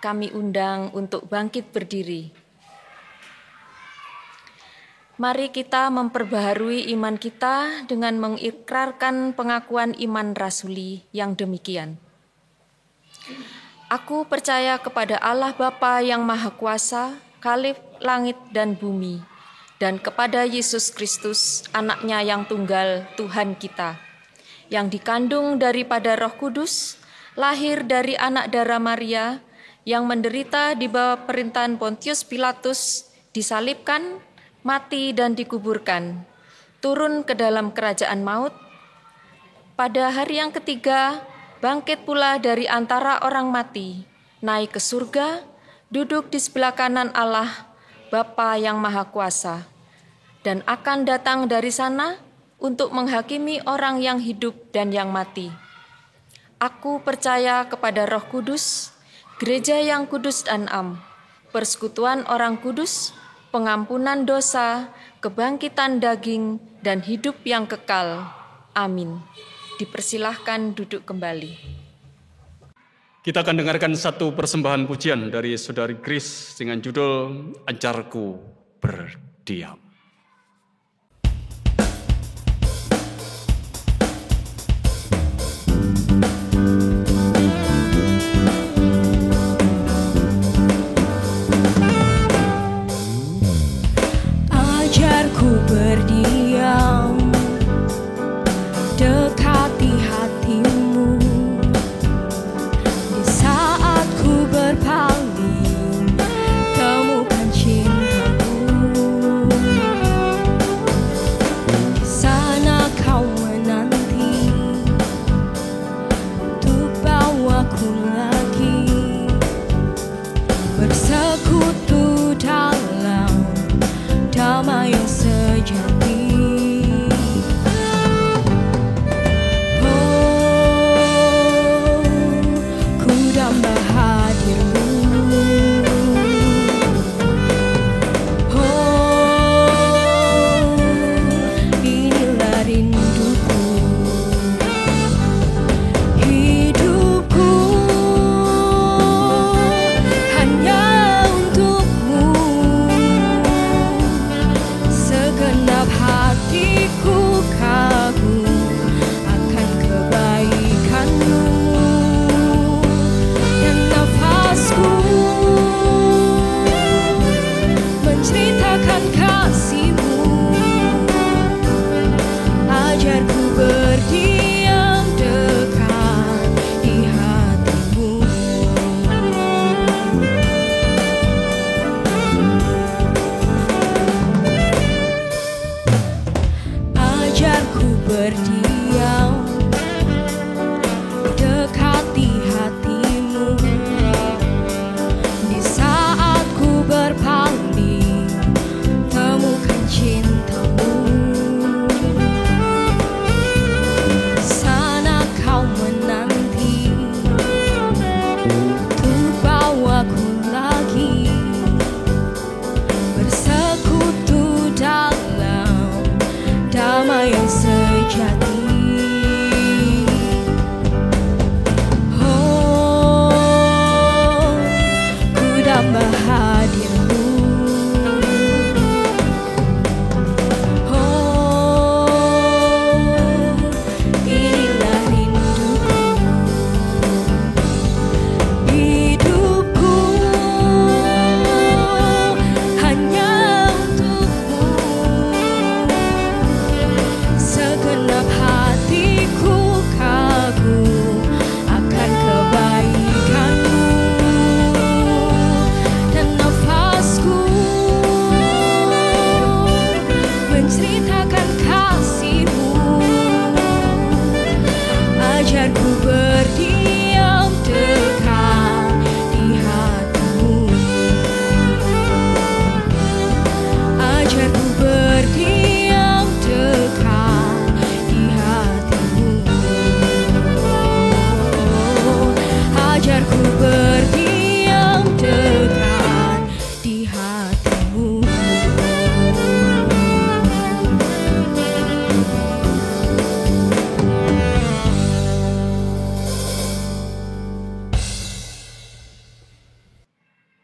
kami undang untuk bangkit berdiri. Mari kita memperbaharui iman kita dengan mengikrarkan pengakuan iman rasuli yang demikian. Aku percaya kepada Allah Bapa yang Maha Kuasa, Khalif langit dan bumi, dan kepada Yesus Kristus, anaknya yang tunggal, Tuhan kita, yang dikandung daripada Roh Kudus, lahir dari anak darah Maria, yang menderita di bawah perintahan Pontius Pilatus, disalibkan, mati dan dikuburkan, turun ke dalam kerajaan maut. Pada hari yang ketiga, bangkit pula dari antara orang mati, naik ke surga, duduk di sebelah kanan Allah, Bapa yang Maha Kuasa, dan akan datang dari sana untuk menghakimi orang yang hidup dan yang mati. Aku percaya kepada Roh Kudus, gereja yang kudus dan am, persekutuan orang kudus, pengampunan dosa, kebangkitan daging, dan hidup yang kekal. Amin. Dipersilahkan duduk kembali. Kita akan dengarkan satu persembahan pujian dari Saudari Grace dengan judul Ajarku Berdiam. Ajarku berdiam, dekati hatimu. Di saat ku berpaling, temukan cintamu. Di sana kau menanti untuk bawaku lagi bersekutu dalam damai yang sejati. Oh, ku damba hadirmu. Oh, inilah rinduku. Hidupku hanya untuk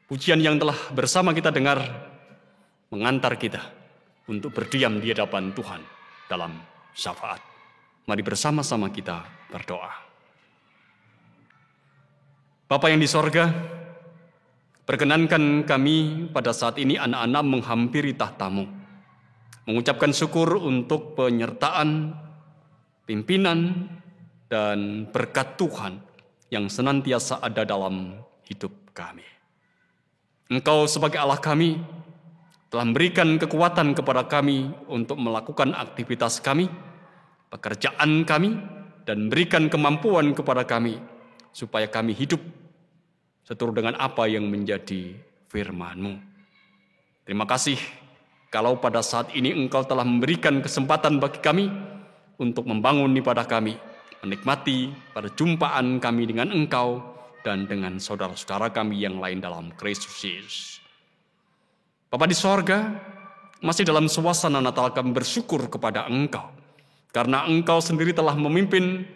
Pujian yang telah bersama kita dengar mengantar kita untuk berdiam di hadapan Tuhan dalam syafaat. Mari bersama-sama kita berdoa. Bapa yang di sorga, perkenankan kami pada saat ini anak-anak menghampiri tahta-Mu, mengucapkan syukur untuk penyertaan, pimpinan, dan berkat Tuhan yang senantiasa ada dalam hidup kami. Engkau sebagai Allah kami telah memberikan kekuatan kepada kami untuk melakukan aktivitas kami, pekerjaan kami, dan berikan kemampuan kepada kami supaya kami hidup seturut dengan apa yang menjadi firman-Mu. Terima kasih kalau pada saat ini Engkau telah memberikan kesempatan bagi kami untuk membangun ibadah kami, menikmati perjumpaan kami dengan Engkau dan dengan saudara-saudara kami yang lain dalam Kristus Yesus. Bapa di sorga, masih dalam suasana Natal kami bersyukur kepada Engkau, karena Engkau sendiri telah memimpin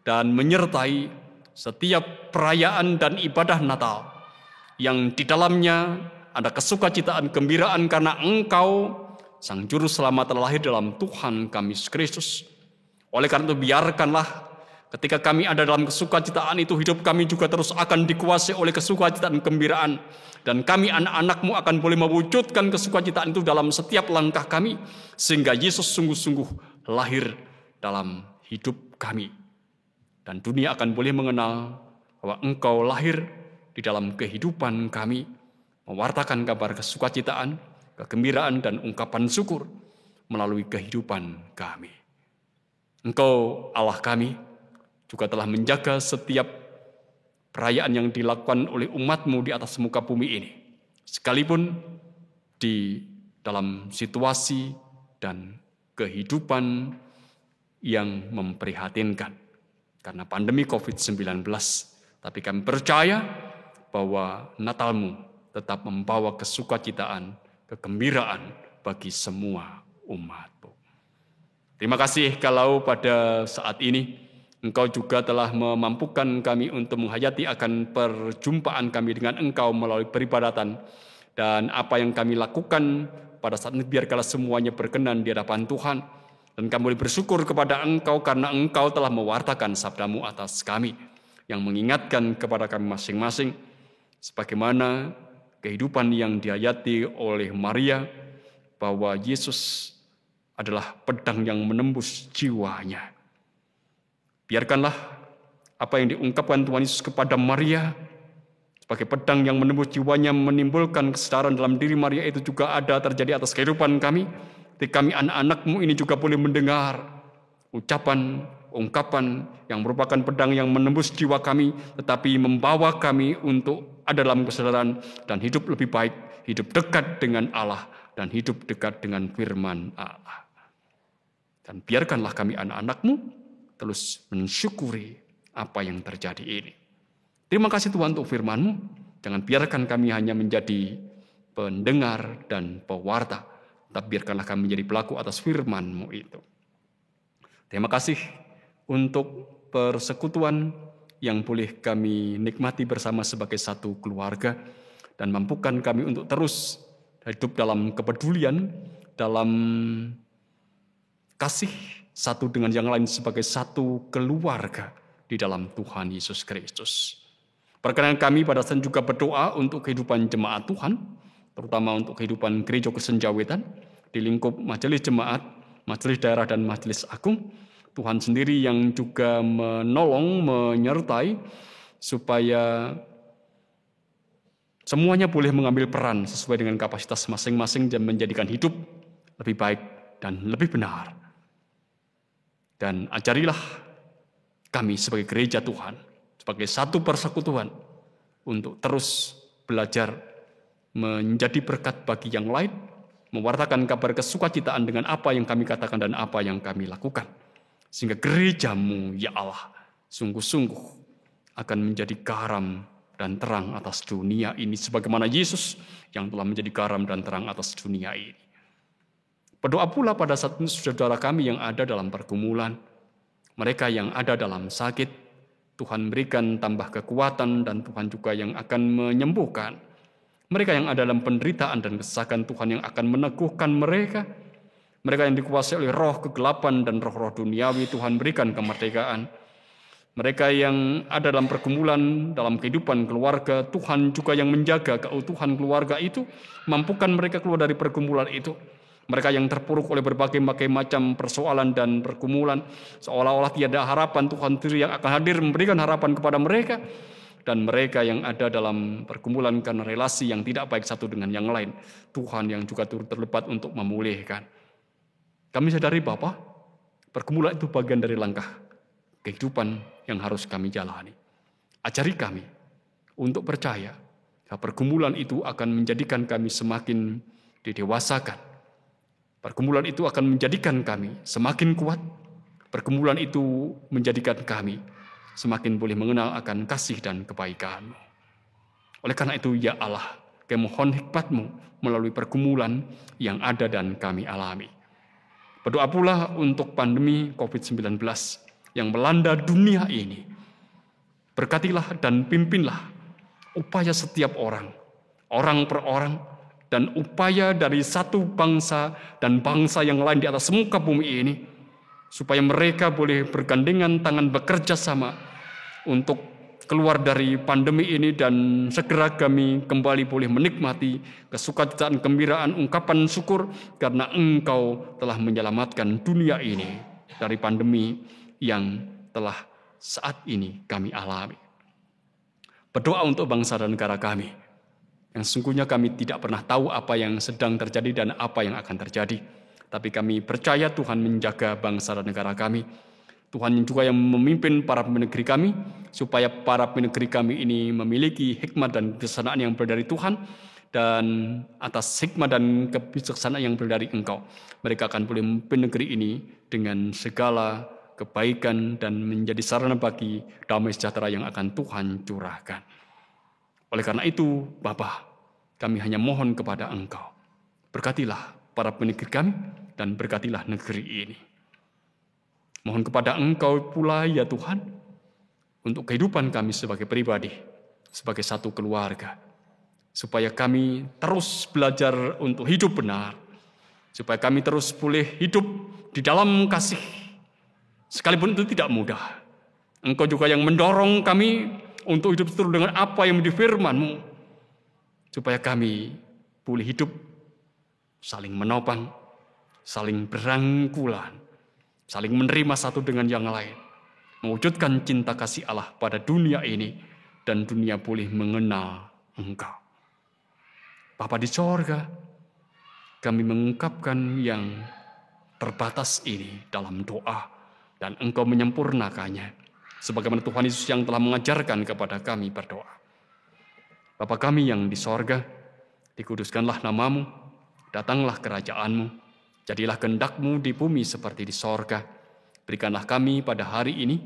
dan menyertai setiap perayaan dan ibadah Natal, yang di dalamnya ada kesukacitaan, gembiraan karena Engkau, Sang Juru Selamat, telah lahir dalam Tuhan kami Yesus Kristus. Oleh karena itu biarkanlah ketika kami ada dalam kesukacitaan itu, hidup kami juga terus akan dikuasai oleh kesukacitaan dan gembiraan. Dan kami anak-anak-Mu akan boleh mewujudkan kesukacitaan itu dalam setiap langkah kami, sehingga Yesus sungguh-sungguh lahir dalam hidup kami. Dan dunia akan boleh mengenal bahwa Engkau lahir di dalam kehidupan kami, mewartakan kabar kesukacitaan, kegembiraan, dan ungkapan syukur melalui kehidupan kami. Engkau Allah kami juga telah menjaga setiap perayaan yang dilakukan oleh umat-Mu di atas muka bumi ini, sekalipun di dalam situasi dan kehidupan yang memprihatinkan karena pandemi COVID-19. Tapi kami percaya bahwa Natal-Mu tetap membawa kesukacitaan, kegembiraan bagi semua umat-Mu. Terima kasih kalau pada saat ini Engkau juga telah memampukan kami untuk menghayati akan perjumpaan kami dengan Engkau melalui peribadatan. Dan apa yang kami lakukan pada saat ini biarkanlah semuanya berkenan di hadapan Tuhan. Dan kami boleh bersyukur kepada Engkau karena Engkau telah mewartakan sabda-Mu atas kami, yang mengingatkan kepada kami masing-masing sebagaimana kehidupan yang dihayati oleh Maria, bahwa Yesus adalah pedang yang menembus jiwanya. Biarkanlah apa yang diungkapkan Tuhan Yesus kepada Maria sebagai pedang yang menembus jiwanya, menimbulkan kesadaran dalam diri Maria itu juga ada terjadi atas kehidupan kami. Ketika kami anak-anak-Mu ini juga boleh mendengar ucapan, ungkapan yang merupakan pedang yang menembus jiwa kami, tetapi membawa kami untuk ada dalam kesadaran dan hidup lebih baik, hidup dekat dengan Allah, dan hidup dekat dengan firman Allah. Dan biarkanlah kami anak-anak-Mu terus mensyukuri apa yang terjadi ini. Terima kasih Tuhan untuk firman-Mu. Jangan biarkan kami hanya menjadi pendengar dan pewarta, tapi biarkanlah kami menjadi pelaku atas firman-Mu itu. Terima kasih untuk persekutuan yang boleh kami nikmati bersama sebagai satu keluarga, dan mampukan kami untuk terus hidup dalam kepedulian, dalam kasih satu dengan yang lain sebagai satu keluarga di dalam Tuhan Yesus Kristus. Perkenan kami pada saat juga berdoa untuk kehidupan jemaat Tuhan, terutama untuk kehidupan gereja kesenjawitan di lingkup majelis jemaat, majelis daerah, dan majelis agung. Tuhan sendiri yang juga menolong, menyertai supaya semuanya boleh mengambil peran sesuai dengan kapasitas masing-masing dan menjadikan hidup lebih baik dan lebih benar. Dan ajarilah kami sebagai gereja Tuhan, sebagai satu persekutuan, untuk terus belajar menjadi berkat bagi yang lain, mewartakan kabar kesukacitaan dengan apa yang kami katakan dan apa yang kami lakukan. Sehingga gereja-Mu, ya Allah, sungguh-sungguh akan menjadi garam dan terang atas dunia ini, sebagaimana Yesus yang telah menjadi garam dan terang atas dunia ini. Berdoa pula pada saat ini saudara kami yang ada dalam pergumulan, mereka yang ada dalam sakit, Tuhan berikan tambah kekuatan, dan Tuhan juga yang akan menyembuhkan. Mereka yang ada dalam penderitaan dan kesesakan, Tuhan yang akan meneguhkan mereka. Mereka yang dikuasai oleh roh kegelapan dan roh-roh duniawi, Tuhan berikan kemerdekaan. Mereka yang ada dalam pergumulan, dalam kehidupan keluarga, Tuhan juga yang menjaga keutuhan keluarga itu, mampukan mereka keluar dari pergumulan itu. Mereka yang terpuruk oleh berbagai macam persoalan dan pergumulan, seolah-olah tiada harapan, Tuhan sendiri yang akan hadir memberikan harapan kepada mereka. Dan mereka yang ada dalam pergumulan karena relasi yang tidak baik satu dengan yang lain, Tuhan yang juga turut terlibat untuk memulihkan. Kami sadari Bapa, pergumulan itu bagian dari langkah kehidupan yang harus kami jalani. Ajari kami untuk percaya bahwa pergumulan itu akan menjadikan kami semakin didewasakan. Pergumulan itu akan menjadikan kami semakin kuat. Pergumulan itu menjadikan kami semakin boleh mengenal akan kasih dan kebaikan-Mu. Oleh karena itu, ya Allah, kami mohon hikmat-Mu melalui pergumulan yang ada dan kami alami. Berdoa pula untuk pandemi COVID-19 yang melanda dunia ini. Berkatilah dan pimpinlah upaya setiap orang per orang, dan upaya dari satu bangsa dan bangsa yang lain di atas muka bumi ini, supaya mereka boleh bergandengan tangan bekerja sama untuk keluar dari pandemi ini dan segera kami kembali boleh menikmati kesukacitaan, gembiraan, ungkapan syukur karena Engkau telah menyelamatkan dunia ini dari pandemi yang telah saat ini kami alami. Berdoa untuk bangsa dan negara kami, yang sesungguhnya kami tidak pernah tahu apa yang sedang terjadi dan apa yang akan terjadi. Tapi kami percaya Tuhan menjaga bangsa dan negara kami. Tuhan juga yang memimpin para pemimpin negeri kami, supaya para pemimpin negeri kami ini memiliki hikmat dan kebijaksanaan yang berasal dari Tuhan, dan atas hikmat dan kebijaksanaan yang berasal dari Engkau, mereka akan boleh memimpin negeri ini dengan segala kebaikan dan menjadi sarana bagi damai sejahtera yang akan Tuhan curahkan. Oleh karena itu, Bapa, kami hanya mohon kepada Engkau, berkatilah para pemimpin negeri kami dan berkatilah negeri ini. Mohon kepada Engkau pula ya Tuhan, untuk kehidupan kami sebagai pribadi, sebagai satu keluarga, supaya kami terus belajar untuk hidup benar, supaya kami terus boleh hidup di dalam kasih, sekalipun itu tidak mudah. Engkau juga yang mendorong kami untuk hidup seturut dengan apa yang menjadi firman-Mu, supaya kami boleh hidup saling menopang, saling berangkulan, saling menerima satu dengan yang lain, mewujudkan cinta kasih Allah pada dunia ini, dan dunia boleh mengenal Engkau. Bapa di sorga, kami mengungkapkan yang terbatas ini dalam doa, dan Engkau menyempurnakannya, sebagaimana Tuhan Yesus yang telah mengajarkan kepada kami berdoa. Bapa kami yang di sorga, dikuduskanlah nama-Mu, datanglah kerajaan-Mu, jadilah kehendak-Mu di bumi seperti di sorga. Berikanlah kami pada hari ini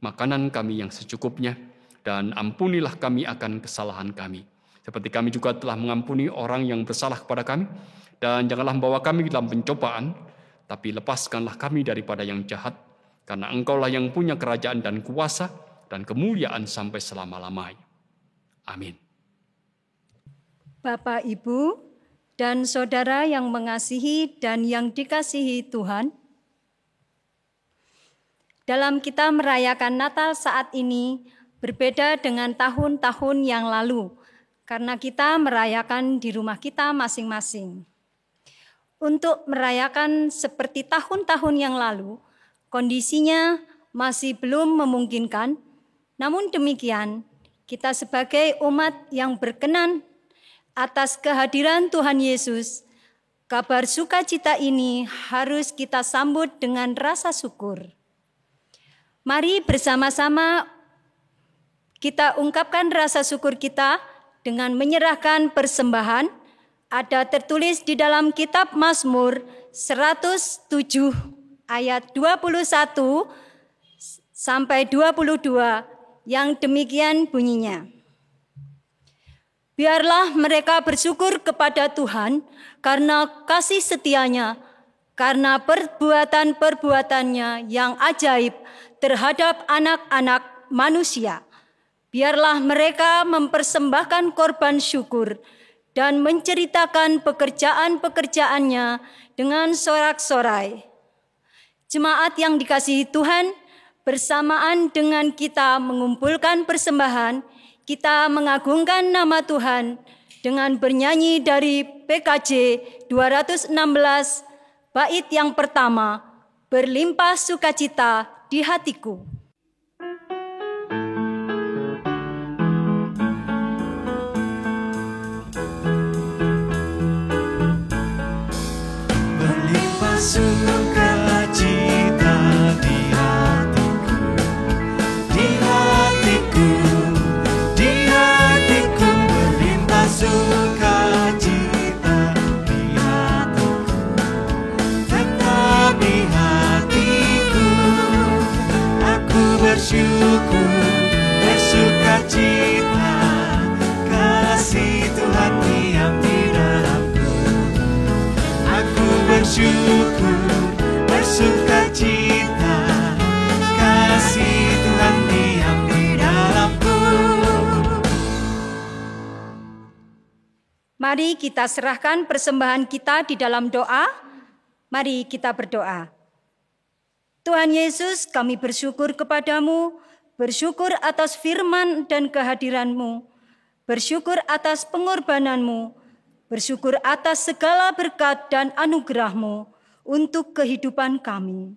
makanan kami yang secukupnya, dan ampunilah kami akan kesalahan kami, seperti kami juga telah mengampuni orang yang bersalah kepada kami. Dan janganlah membawa kami dalam pencobaan, tapi lepaskanlah kami daripada yang jahat, karena Engkaulah yang punya kerajaan dan kuasa dan kemuliaan sampai selama-lamanya. Amin. Bapak, Ibu, dan saudara yang mengasihi dan yang dikasihi Tuhan, dalam kita merayakan Natal saat ini berbeda dengan tahun-tahun yang lalu, karena kita merayakan di rumah kita masing-masing. Untuk merayakan seperti tahun-tahun yang lalu, kondisinya masih belum memungkinkan, namun demikian kita sebagai umat yang berkenan atas kehadiran Tuhan Yesus, kabar sukacita ini harus kita sambut dengan rasa syukur. Mari bersama-sama kita ungkapkan rasa syukur kita dengan menyerahkan persembahan. Ada tertulis di dalam kitab Mazmur 107 ayat 21 sampai 22 yang demikian bunyinya. Biarlah mereka bersyukur kepada Tuhan karena kasih setianya, karena perbuatan-perbuatannya yang ajaib terhadap anak-anak manusia. Biarlah mereka mempersembahkan korban syukur dan menceritakan pekerjaan-pekerjaannya dengan sorak-sorai. Jemaat yang dikasihi Tuhan, bersamaan dengan kita mengumpulkan persembahan, kita mengagungkan nama Tuhan dengan bernyanyi dari PKJ 216, bait yang pertama, berlimpah sukacita di hatiku. Berlimpah sukacita di hatiku, di hatiku, di hatiku. Berlimpah sukacita di hatiku, tetap di hatiku. Aku bersyukur, bersukacita, kasih Tuhan diam di dalamku. Aku bersyukur, bersukacita, kasih Tuhan diam di dalamku. Mari kita serahkan persembahan kita di dalam doa. Mari kita berdoa. Tuhan Yesus, kami bersyukur kepadamu, bersyukur atas firman dan kehadiran-Mu, bersyukur atas pengorbanan-Mu, bersyukur atas segala berkat dan anugerah-Mu untuk kehidupan kami.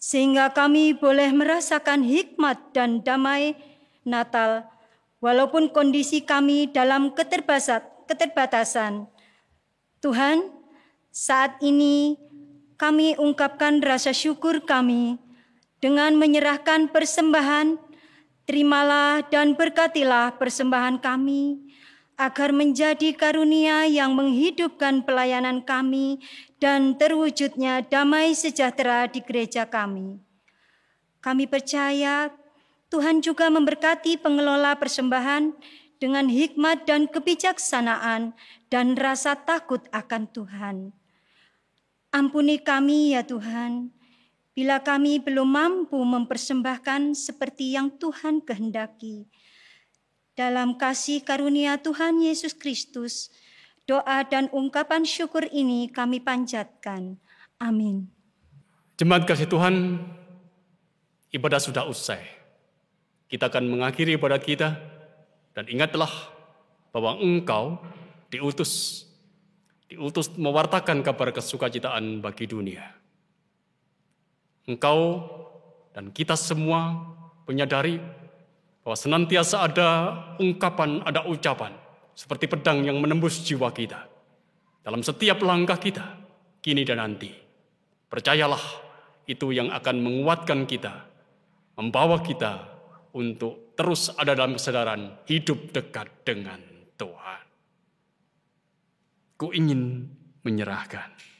Sehingga kami boleh merasakan hikmat dan damai Natal, walaupun kondisi kami dalam keterbatasan. Tuhan, saat ini kami ungkapkan rasa syukur kami dengan menyerahkan persembahan. Terimalah dan berkatilah persembahan kami, agar menjadi karunia yang menghidupkan pelayanan kami dan terwujudnya damai sejahtera di gereja kami. Kami percaya Tuhan juga memberkati pengelola persembahan dengan hikmat dan kebijaksanaan dan rasa takut akan Tuhan. Ampuni kami ya Tuhan, bila kami belum mampu mempersembahkan seperti yang Tuhan kehendaki. Dalam kasih karunia Tuhan Yesus Kristus, doa dan ungkapan syukur ini kami panjatkan. Amin. Jemaat kasih Tuhan, ibadah sudah usai. Kita akan mengakhiri ibadah kita, dan ingatlah bahwa engkau diutus mewartakan kabar kesukacitaan bagi dunia. Engkau dan kita semua menyadari bahwa senantiasa ada ungkapan, ada ucapan seperti pedang yang menembus jiwa kita dalam setiap langkah kita, kini dan nanti. Percayalah, itu yang akan menguatkan kita, membawa kita untuk terus ada dalam kesadaran hidup dekat dengan Tuhan. Ku ingin menyerahkan.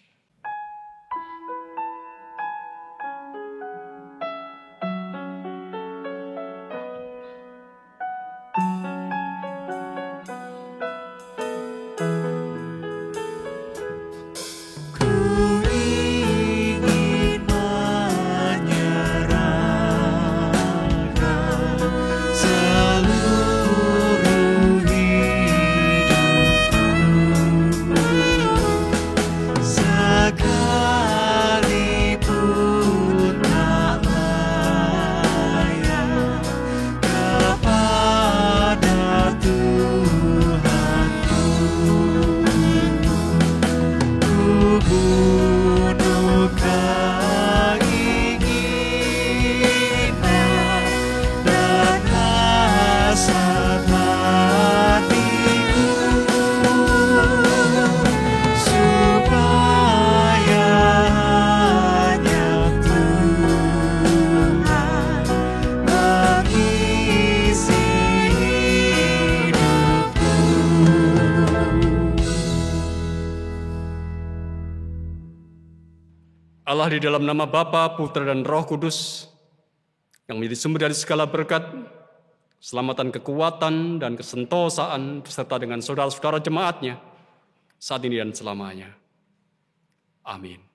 Allah di dalam nama Bapa, Putra, dan Roh Kudus, yang menjadi sumber dari segala berkat, keselamatan, kekuatan, dan kesentosaan, beserta dengan saudara-saudara jemaatnya, saat ini dan selamanya. Amin.